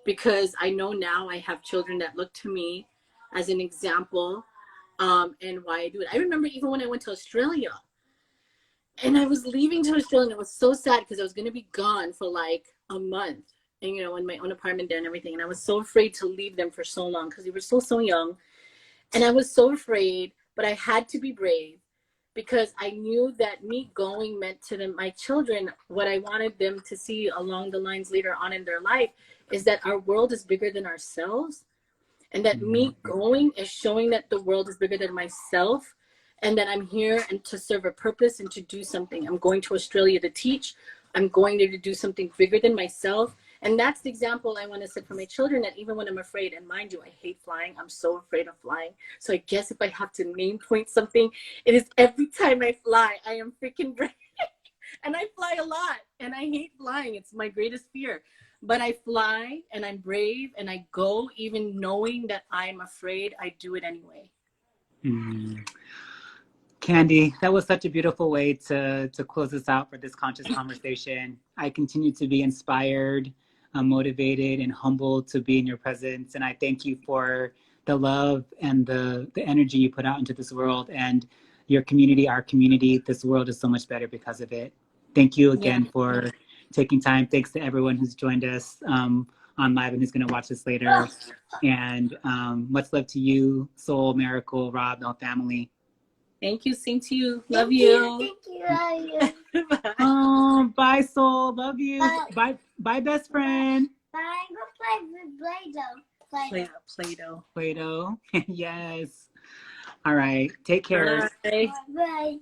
because I know now I have children that look to me as an example and why I do it. I remember even when I went to Australia, and I was leaving to Australia, and it was so sad because I was going to be gone for like a month, and you know, in my own apartment there and everything. And I was so afraid to leave them for so long because they were so young. And I was so afraid, but I had to be brave because I knew that me going meant to them, my children, what I wanted them to see along the lines later on in their life is that our world is bigger than ourselves. And that me going is showing that the world is bigger than myself. And that I'm here and to serve a purpose and to do something. I'm going to Australia to teach. I'm going there to do something bigger than myself. And that's the example I want to set for my children, that even when I'm afraid, and mind you, I hate flying. I'm so afraid of flying. So I guess if I have to name point something, it is every time I fly, I am freaking brave. And I fly a lot and I hate flying. It's my greatest fear. But I fly and I'm brave and I go even knowing that I'm afraid. I do it anyway. Kandi, that was such a beautiful way to close this out for this conscious conversation. I continue to be inspired, motivated, and humbled to be in your presence. And I thank you for the love and the energy you put out into this world, and your community, our community. This world is so much better because of it. Thank you again for taking time. Thanks to everyone who's joined us on live and who's going to watch this later. And much love to you, Soul, Miracle, Rob, and family. Thank you. Same to you. Love you. Thank you. Love you. Oh, bye, Soul. Love you. Bye, bye, best friend. Bye. Go play with Play-Doh. Play-Doh. Play-Doh. Yes. All right. Take care. Bye. Bye.